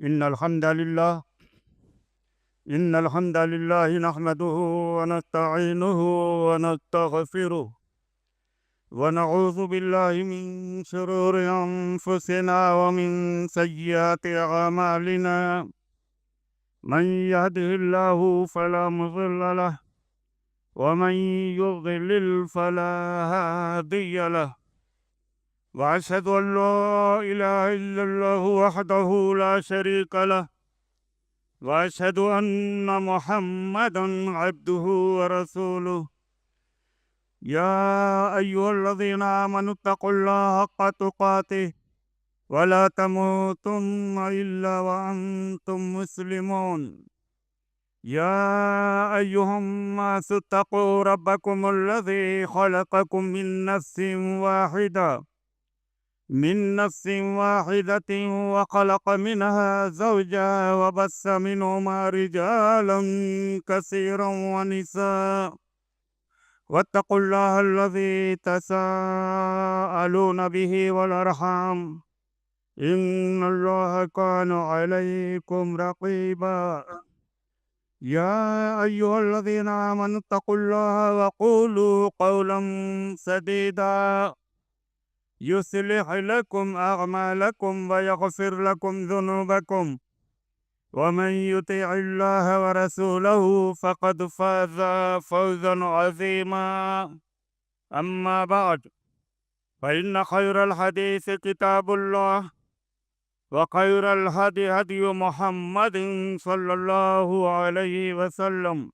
إن الحمد لله إن الحمد لله نحمده ونستعينه ونستغفره ونعوذ بالله من شرور أنفسنا ومن سيئات أعمالنا من يهده الله فلا مضل له ومن يضلل فلا هادي له وأشهد أن لا إله إلا الله وحده لا شريك له وأشهد أن محمدا عبده ورسوله يا أيها الذين آمنوا اتقوا الله حق تقاته ولا تموتن إلا وأنتم مسلمون يا أيها الناس اتقوا ربكم الذي خلقكم من نفس واحدة وخلق منها زوجها وبث منهما رجالا كثيرا ونساء واتقوا الله الذي تساءلون به والأرحام إن الله كان عليكم رقيبا يا أيها الذين آمنوا اتقوا الله وقولوا قولا سديدا يصلح لكم أعمالكم ويغفر لكم ذنوبكم ومن يطع الله ورسوله فقد فاز فوزا عظيما أما بعد فإن خير الحديث كتاب الله وخير الهدي هدي محمد صلى الله عليه وسلم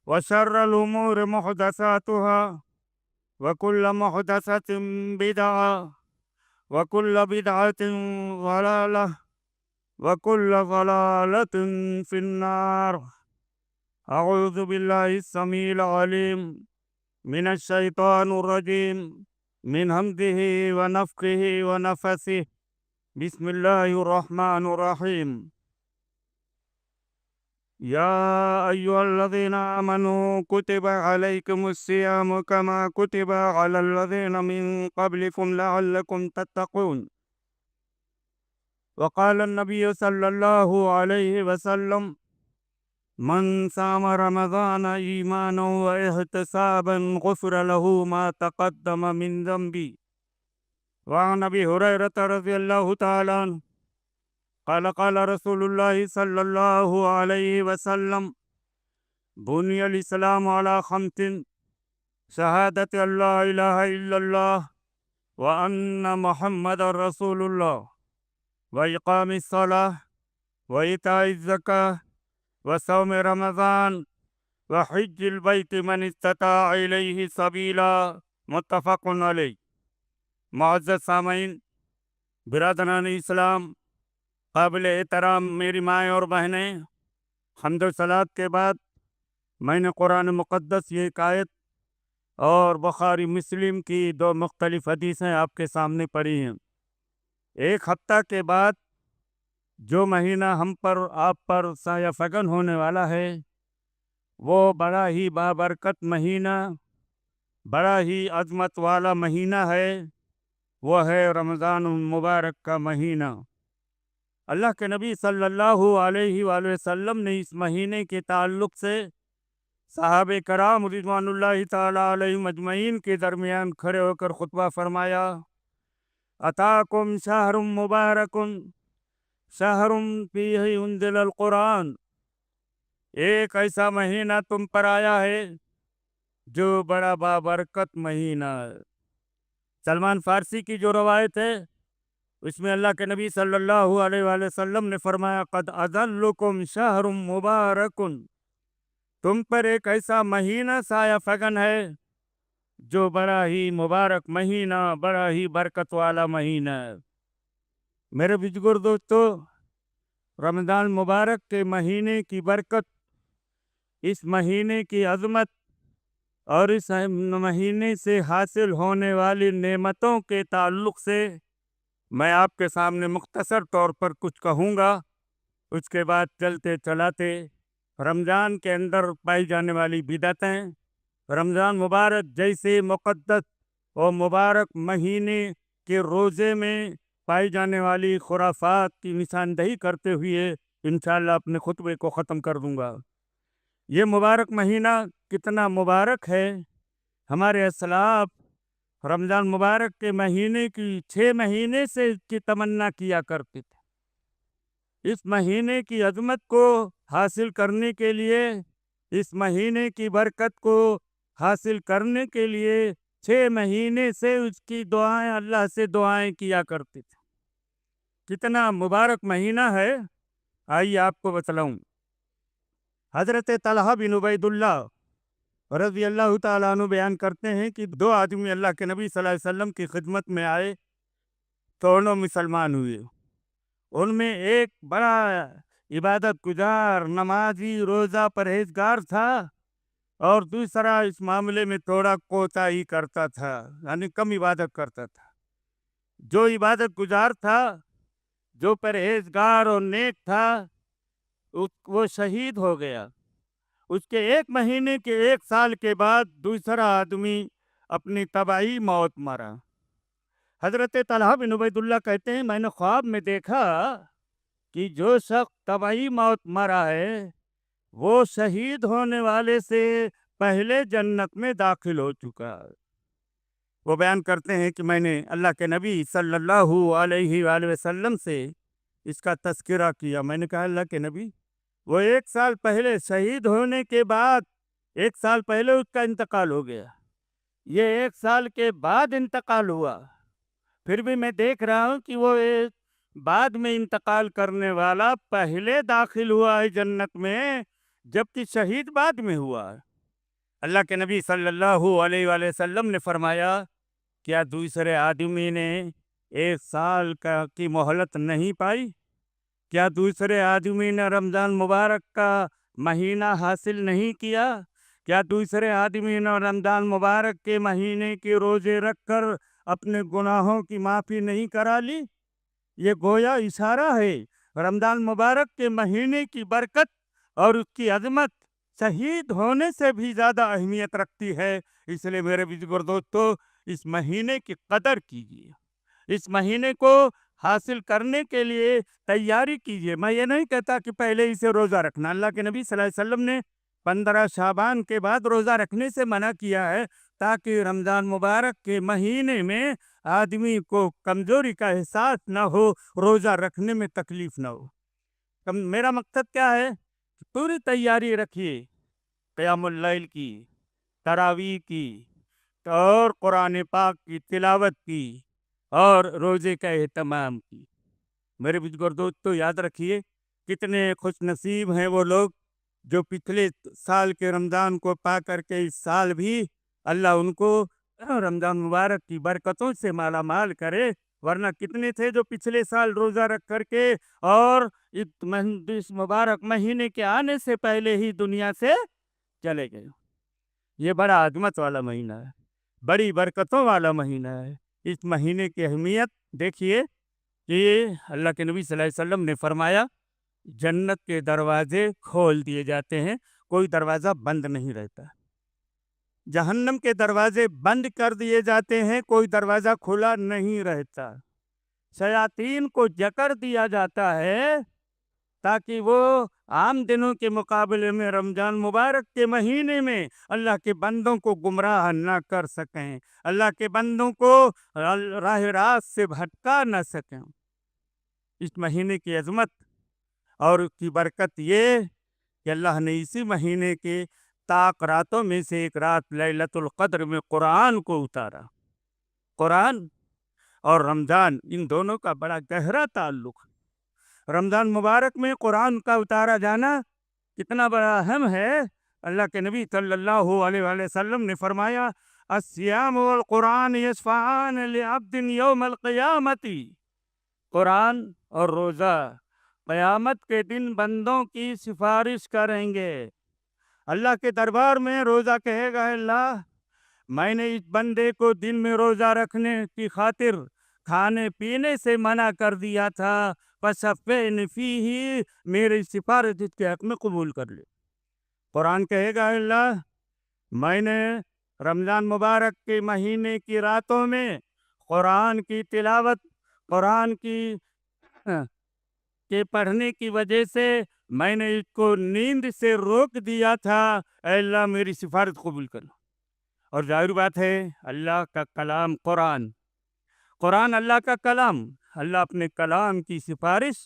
وشر الأمور محدثاتها وكل محدثة بدعة وكل بدعة ضلالة وكل ضلالة في النار. أعوذ بالله السميع العليم من الشيطان الرجيم من همزه ونفخه ونفثه. بسم الله الرحمن الرحيم. يا أيها الذين آمنوا كتب عليكم الصيام كما كتب على الذين من قبلكم لعلكم تتقون. وقال النبي صلى الله عليه وسلم من صام رمضان إيمانا واحتسابا غفر له ما تقدم من ذنبه. وعن أبي هريرة رضي الله تعالى عنه قال رسول الله صلى الله عليه وسلم بني الإسلام على خمس شهادة أن لا إله إلا الله وأن محمد رسول الله وإقام الصلاة وإيتاء الزكاة وصوم رمضان وحج البيت من استطاع إليه سبيلا. متفق علیہ. معزز سامعین، برادران اسلام، قابل احترام میری مائیں اور بہنیں، حمد و صلات کے بعد میں نے قرآن مقدس یہ ایک آیت اور بخاری مسلم کی دو مختلف حدیثیں آپ کے سامنے پڑھی ہیں. ایک ہفتہ کے بعد جو مہینہ ہم پر آپ پر سایہ فگن ہونے والا ہے وہ بڑا ہی بابرکت مہینہ، بڑا ہی عظمت والا مہینہ ہے، وہ ہے رمضان المبارک کا مہینہ. اللہ کے نبی صلی اللہ علیہ وآلہ وسلم نے اس مہینے کے تعلق سے صحابہ کرام رضوان اللہ تعالی علیہم اجمعین کے درمیان کھڑے ہو کر خطبہ فرمایا: اتاکم شہر مبارک شہر فیہ انزل القرآن. ایک ایسا مہینہ تم پر آیا ہے جو بڑا بابرکت مہینہ ہے. سلمان فارسی کی جو روایت ہے اس میں اللہ کے نبی صلی اللہ علیہ وآلہ وسلم نے فرمایا: قد اذلکم شہر مبارک. تم پر ایک ایسا مہینہ سایہ فگن ہے جو بڑا ہی مبارک مہینہ، بڑا ہی برکت والا مہینہ ہے. میرے بزرگ دوستو، رمضان مبارک کے مہینے کی برکت، اس مہینے کی عظمت اور اس مہینے سے حاصل ہونے والی نعمتوں کے تعلق سے میں آپ کے سامنے مختصر طور پر کچھ کہوں گا. اس کے بعد چلتے چلاتے رمضان کے اندر پائی جانے والی بدعتیں، رمضان مبارک جیسے مقدس اور مبارک مہینے کے روزے میں پائی جانے والی خرافات کی نشاندہی کرتے ہوئے انشاءاللہ اپنے خطبے کو ختم کر دوں گا۔ یہ مبارک مہینہ کتنا مبارک ہے۔ ہمارے اسلاف رمضان مبارک کے مہینے کی 6 مہینے سے اس کی تمنا کیا کرتے تھے۔ اس مہینے کی عظمت کو حاصل کرنے کے لیے، اس مہینے کی برکت کو حاصل کرنے کے لیے 6 مہینے سے اس کی دعائیں، اللہ سے دعائیں کیا کرتے تھے۔ کتنا مبارک مہینہ ہے، آئیے آپ کو بتلاؤں۔ حضرت طلحہ بن عبید اللہ رضی اللہ تعالیٰ عنہ بیان کرتے ہیں کہ 2 آدمی اللہ کے نبی صلی اللہ علیہ وسلم کی خدمت میں آئے، دونوں مسلمان ہوئے۔ ان میں ایک بڑا عبادت گزار، نمازی، روزہ پرہیزگار تھا، اور دوسرا اس معاملے میں تھوڑا کوتاہی کرتا تھا، یعنی کم عبادت کرتا تھا۔ جو عبادت گزار تھا، جو پرہیزگار اور نیک تھا، وہ شہید ہو گیا۔ اس کے 1 مہینے کے 1 سال کے بعد دوسرا آدمی اپنی طبعی موت مرا۔ حضرت طلحہ بن عبید اللہ کہتے ہیں میں نے خواب میں دیکھا کہ جو شخص طبعی موت مرا ہے وہ شہید ہونے والے سے پہلے جنت میں داخل ہو چکا۔ وہ بیان کرتے ہیں کہ میں نے اللہ کے نبی صلی اللہ علیہ وآلہ وسلم سے اس کا تذکرہ کیا۔ میں نے کہا اللہ کے نبی، وہ 1 سال پہلے شہید ہونے کے بعد 1 سال پہلے اس کا انتقال ہو گیا، یہ 1 سال کے بعد انتقال ہوا، پھر بھی میں دیکھ رہا ہوں کہ وہ بعد میں انتقال کرنے والا پہلے داخل ہوا ہے جنت میں، جبکہ شہید بعد میں ہوا۔ اللہ کے نبی صلی اللہ علیہ وآلہ وسلم نے فرمایا، کیا دوسرے آدمی نے 1 سال کی مہلت نہیں پائی؟ کیا دوسرے آدمی نے رمضان مبارک کا مہینہ حاصل نہیں کیا؟ کیا دوسرے آدمی نے رمضان مبارک کے مہینے کے روزے رکھ کر اپنے گناہوں کی معافی نہیں کرا لی؟ یہ گویا اشارہ ہے رمضان مبارک کے مہینے کی برکت اور اس کی عظمت شہید ہونے سے بھی زیادہ اہمیت رکھتی ہے۔ اس لیے میرے بزرگ دوستو، اس مہینے کی قدر کیجیے، اس مہینے کو حاصل کرنے کے لیے تیاری کیجیے۔ میں یہ نہیں کہتا کہ پہلے اسے روزہ رکھنا، اللہ کے نبی صلی اللہ علیہ وسلم نے 15 شعبان کے بعد روزہ رکھنے سے منع کیا ہے، تاکہ رمضان مبارک کے مہینے میں آدمی کو کمزوری کا احساس نہ ہو، روزہ رکھنے میں تکلیف نہ ہو۔ میرا مقصد کیا ہے؟ پوری تیاری رکھیے، قیام اللیل کی، تراویح کی، اور قرآن پاک کی تلاوت کی، اور روزے کا اہتمام کی۔ میرے بزرگ دوستو یاد رکھیے، کتنے خوش نصیب ہیں وہ لوگ جو پچھلے سال کے رمضان کو پا کر کے اس سال بھی اللہ ان کو رمضان مبارک کی برکتوں سے مالا مال کرے، ورنہ کتنے تھے جو پچھلے سال روزہ رکھ کر کے اور اس مبارک مہینے کے آنے سے پہلے ہی دنیا سے چلے گئے۔ یہ بڑا عظمت والا مہینہ ہے، بڑی برکتوں والا مہینہ ہے۔ اس مہینے کی اہمیت دیکھیے کہ اللہ کے نبی صلی اللہ علیہ وسلم نے فرمایا، جنت کے دروازے کھول دیے جاتے ہیں، کوئی دروازہ بند نہیں رہتا۔ جہنم کے دروازے بند کر دیے جاتے ہیں، کوئی دروازہ کھلا نہیں رہتا۔ شیاطین کو جکڑ دیا جاتا ہے تاکہ وہ عام دنوں کے مقابلے میں رمضان مبارک کے مہینے میں اللہ کے بندوں کو گمراہ نہ کر سکیں، اللہ کے بندوں کو راہ راست سے بھٹکا نہ سکیں۔ اس مہینے کی عظمت اور اس کی برکت یہ کہ اللہ نے اسی مہینے کے طاق راتوں میں سے ایک رات لیلۃ القدر میں قرآن کو اتارا۔ قرآن اور رمضان ان دونوں کا بڑا گہرا تعلق ہے۔ رمضان مبارک میں قرآن کا اتارا جانا کتنا بڑا اہم ہے۔ اللہ کے نبی صلی اللہ علیہ وآلہ وسلم نے فرمایا، الصیام والقرآن یشفعان لعبد یوم القیامت۔ قرآن اور روزہ قیامت کے دن بندوں کی سفارش کریں گے۔ اللہ کے دربار میں روزہ کہے گا، اللہ میں نے اس بندے کو دن میں روزہ رکھنے کی خاطر کھانے پینے سے منع کر دیا تھا، فشفعني فیہ، میری سفارش اس کے حق میں قبول کر لے۔ قرآن کہے گا، اللہ میں نے رمضان مبارک کے مہینے کی راتوں میں قرآن کی تلاوت، قرآن کے پڑھنے کی وجہ سے میں نے اس کو نیند سے روک دیا تھا، اے اللہ میری سفارت قبول کرنا۔ اور ظاہر بات ہے اللہ کا کلام قرآن اللہ کا کلام، اللہ اپنے کلام کی سفارش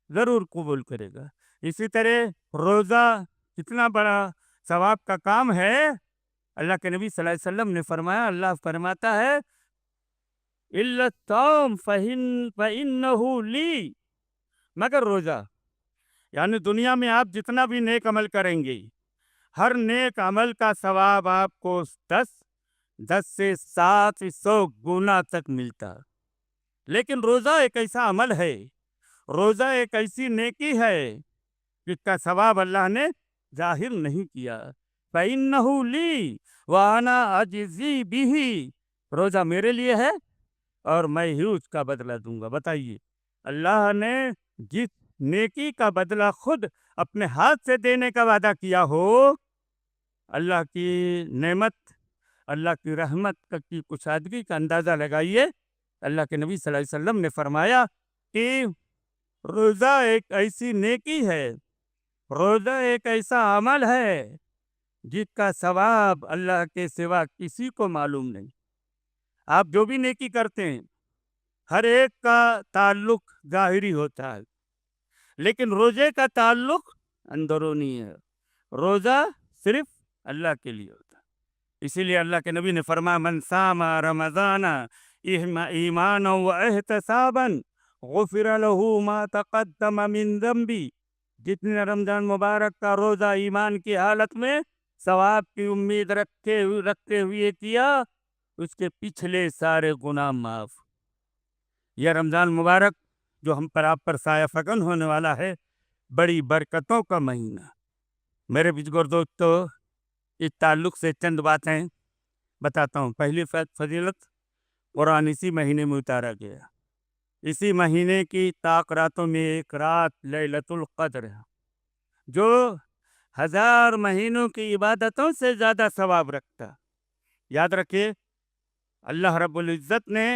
ضرور قبول کرے گا۔ اسی طرح روزہ کتنا بڑا ثواب کا کام ہے۔ اللہ کے نبی صلی اللہ علیہ وسلم نے فرمایا، اللہ فرماتا ہے إِلَّا الصَّوْمَ فَإِنَّهُ لِي، مگر روزہ، یعنی دنیا میں آپ جتنا بھی نیک عمل کریں گے، ہر نیک عمل کا ثواب آپ کو 10 سے 700 گنا تک ملتا۔ لیکن روزہ ایک ایسا عمل ہے، روزہ ایک ایسی نیکی ہے جس کا ثواب اللہ نے ظاہر نہیں کیا۔ فَإِنَّهُ لِي وَأَنَا أَجْزِي بِهِ، روزہ میرے لیے ہے اور میں ہی اس کا بدلہ دوں گا۔ بتائیے، اللہ نے جس نیکی کا بدلہ خود اپنے ہاتھ سے دینے کا وعدہ کیا ہو، اللہ کی نعمت، اللہ کی رحمت کی کشادگی کا اندازہ لگائیے۔ اللہ کے نبی صلی اللہ علیہ وسلم نے فرمایا کہ روزہ ایک ایسی نیکی ہے، روزہ ایک ایسا عمل ہے جس کا ثواب اللہ کے سوا کسی کو معلوم نہیں۔ آپ جو بھی نیکی کرتے ہیں، ہر ایک کا تعلق ظاہری ہوتا ہے، لیکن روزے کا تعلق اندرونی ہے۔ روزہ صرف اللہ کے لیے ہوتا ہے۔ اسی لیے اللہ کے نبی نے فرمایا، من صام رمضان ایمانا و احتسابا غفر له ما تقدم من ذنبی، جس نے رمضان مبارک کا روزہ ایمان کی حالت میں ثواب کی امید رکھتے ہوئے کیا، اس کے پچھلے سارے گناہ معاف۔ یہ رمضان مبارک جو ہم پر آپ پر سایہ فکن ہونے والا ہے، بڑی برکتوں کا مہینہ۔ میرے بزرگ دوستو، اس تعلق سے چند باتیں بتاتا ہوں۔ پہلی فضیلت، قرآن اسی مہینے میں اتارا گیا۔ اسی مہینے کی طاق راتوں میں ایک رات لیلۃ القدر ہے، جو 1000 مہینوں کی عبادتوں سے زیادہ ثواب رکھتا۔ یاد رکھیے، اللہ رب العزت نے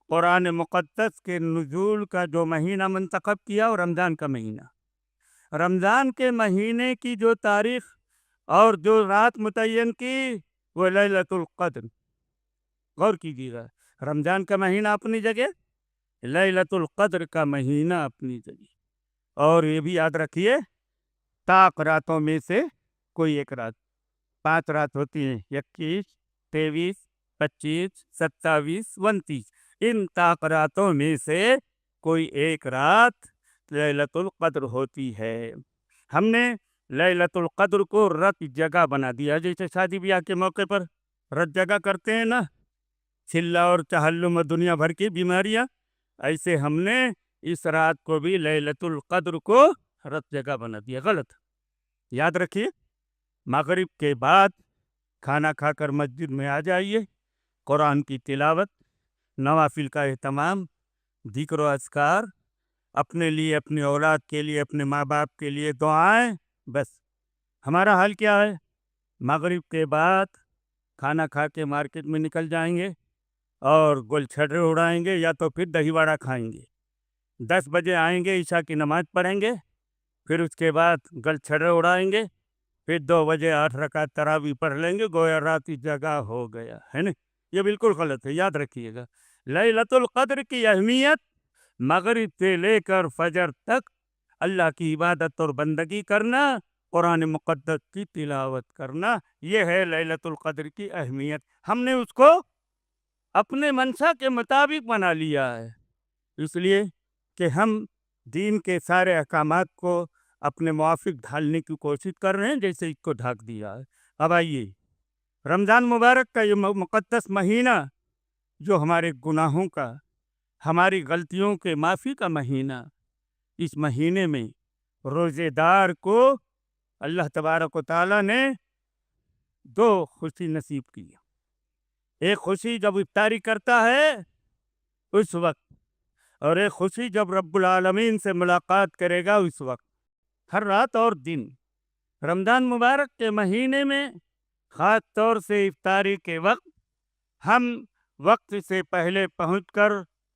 قرآن مقدس کے نزول کا جو مہینہ منتخب کیا، وہ رمضان کا مہینہ۔ رمضان کے مہینے کی جو تاریخ اور جو رات متعین کی، وہ لیلۃ القدر۔ غور کیجیے گا، رمضان کا مہینہ اپنی جگہ، لیلۃ القدر کا مہینہ اپنی جگہ۔ اور یہ بھی یاد رکھیے، طاق راتوں میں سے کوئی ایک رات، 5 رات ہوتی ہیں، 21، 23، 25، 27، 29۔ ان طاق راتوں میں سے کوئی ایک رات لیلۃ القدر ہوتی ہے۔ ہم نے لیلۃ القدر کو رت جگہ بنا دیا، جیسے شادی بیاہ کے موقع پر رت جگہ کرتے ہیں نا، چلہ اور چہلم اور دنیا بھر کی بیماریاں، ایسے ہم نے اس رات کو بھی لیلۃ القدر کو رت جگہ بنا دیا۔ غلط۔ یاد رکھیے، مغرب کے بعد کھانا کھا کر مسجد میں آ جائیے، قرآن کی تلاوت، نوافل کا اہتمام، ذکر و اذکار، اپنے لیے، اپنی اولاد کے لیے، اپنے ماں باپ کے لیے دعائیں۔ بس ہمارا حال کیا ہے؟ مغرب کے بعد کھانا کھا کے مارکیٹ میں نکل جائیں گے اور گل چھڑے اڑائیں گے، یا تو پھر دہی وڑا کھائیں گے۔ 10 بجے آئیں گے، عشاء کی نماز پڑھیں گے، پھر اس کے بعد گل چھڑے اڑائیں گے، پھر 2 بجے 8 رکعت تراویح پڑھ لیں گے، گویا رات کی جگہ ہو گیا ہے نا۔ یہ بالکل غلط ہے، یاد رکھیے گا۔ لیلۃ القدر کی اہمیت مغرب سے لے کر فجر تک اللہ کی عبادت اور بندگی کرنا، قرآن مقدس کی تلاوت کرنا، یہ ہے لیلۃ القدر کی اہمیت۔ ہم نے اس کو اپنے منشا کے مطابق بنا لیا ہے، اس لیے کہ ہم دین کے سارے احکامات کو اپنے موافق ڈھالنے کی کوشش کر رہے ہیں، جیسے اس کو ڈھاک دیا ہے۔ اب آئیے، رمضان مبارک کا یہ مقدس مہینہ، جو ہمارے گناہوں کا، ہماری غلطیوں کے معافی کا مہینہ، اس مہینے میں روزے دار کو اللہ تبارک و تعالیٰ نے 2 خوشی نصیب کی۔ ایک خوشی جب افطاری کرتا ہے اس وقت، اور ایک خوشی جب رب العالمین سے ملاقات کرے گا اس وقت۔ ہر رات اور دن رمضان مبارک کے مہینے میں، خاص طور سے افطاری کے وقت، ہم وقت سے پہلے پہنچ کر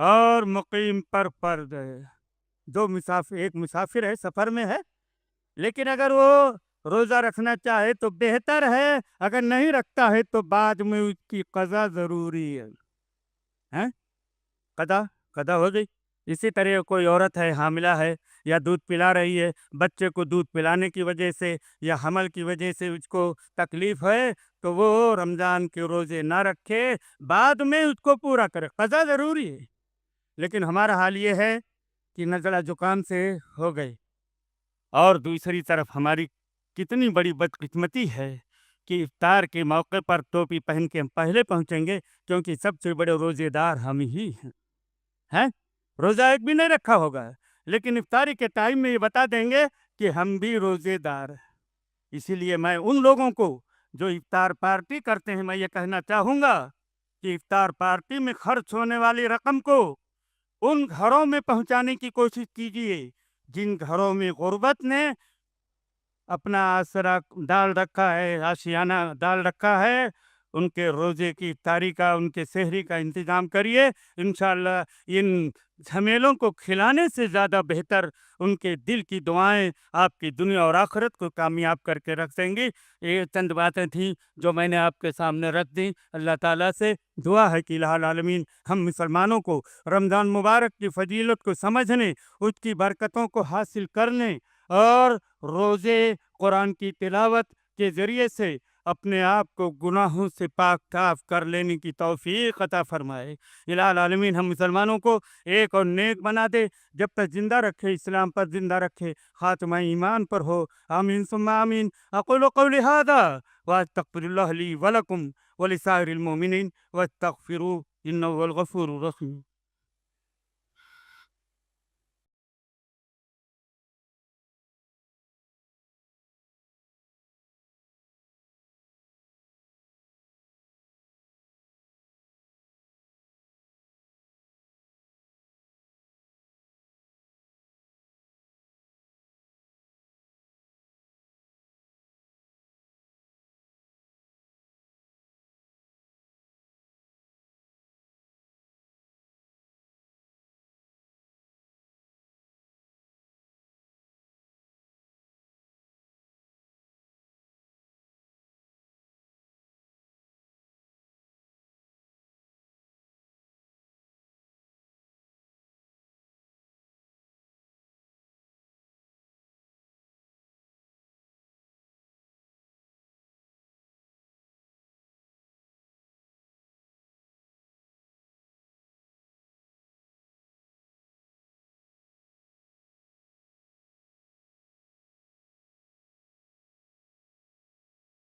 اور مقیم پر فرض ہے. دو مسافر، ایک مسافر ہے، سفر میں ہے، لیکن اگر وہ روزہ رکھنا چاہے تو بہتر ہے، اگر نہیں رکھتا ہے تو بعد میں اس کی قضا ضروری ہے. ہیں؟ قضا ہو گئی. اسی طرح کوئی عورت ہے، حاملہ ہے یا دودھ پلا رہی ہے، بچے کو دودھ پلانے کی وجہ سے یا حمل کی وجہ سے اس کو تکلیف ہے تو وہ رمضان کے روزے نہ رکھے، بعد میں اس کو پورا کرے. قضا ضروری ہے. لیکن ہمارا حال یہ ہے کہ نزلہ زکام سے ہو گئے، اور دوسری طرف ہماری کتنی بڑی بدقسمتی ہے کہ افطار کے موقع پر ٹوپی پہن کے ہم پہلے پہنچیں گے، کیونکہ سب سے بڑے روزے دار ہم ہی ہیں. روزہ ایک بھی نہیں رکھا ہوگا، لیکن افطاری کے ٹائم میں یہ بتا دیں گے کہ ہم بھی روزے دار ہیں. اسی لیے میں ان لوگوں کو جو افطار پارٹی کرتے ہیں، میں یہ کہنا چاہوں گا کہ افطار پارٹی میں خرچ ہونے والی رقم کو ان گھروں میں پہنچانے کی کوشش کیجیے جن گھروں میں غربت نے اپنا آسرا ڈال رکھا ہے، آشیانہ ڈال رکھا ہے. ان کے روزے کی افطاری کا، ان کے سحری کا انتظام کریے. انشاءاللہ ان جھمیلوں کو کھلانے سے زیادہ بہتر ان کے دل کی دعائیں آپ کی دنیا اور آخرت کو کامیاب کر کے رکھ دیں گی. یہ چند باتیں تھیں جو میں نے آپ کے سامنے رکھ دیں. اللہ تعالیٰ سے دعا ہے کہ الہ العالمین ہم مسلمانوں کو رمضان مبارک کی فضیلت کو سمجھنے، اس کی برکتوں کو حاصل کرنے اور روزے قرآن کی تلاوت کے ذریعے سے اپنے آپ کو گناہوں سے پاک صاف کر لینے کی توفیق عطا فرمائے. الہ العالمین ہم مسلمانوں کو ایک اور نیک بنا دے، جب تک زندہ رکھے، اسلام پر زندہ رکھے، خاتمہ ایمان پر ہو. آمین ثم آمین. اقول قولی ھذا واستغفر اللہ لی ولکم ولسائر المؤمنین واستغفروہ انہ هو الغفور الرحیم.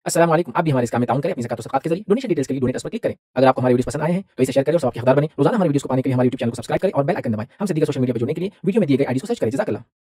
السلام علیکم. آپ بھی ہمارے اس کام میں تعاون کریں اپنی زکات و صدقات کے ذریعے. ڈونیشن ڈیٹیلز کے لیے ڈونیٹ پر کلک کریں. اگر آپ کو ہمارے ویڈیوز پسند آئے ہیں تو اسے شیئر کریں اور ثواب کے حقدار بنیں. روزانہ ہمارے ویڈیوز کو پانے کے لیے ہمارے یوٹیوب چینل کو سبسکرائب کریں اور بیل آئکن دبائیں. ہم سے دیگر سوشل میڈیا پر جڑنے کے لیے ویڈیو میں دیے گئے آئی ڈی کو سرچ کریں. جزاک اللہ.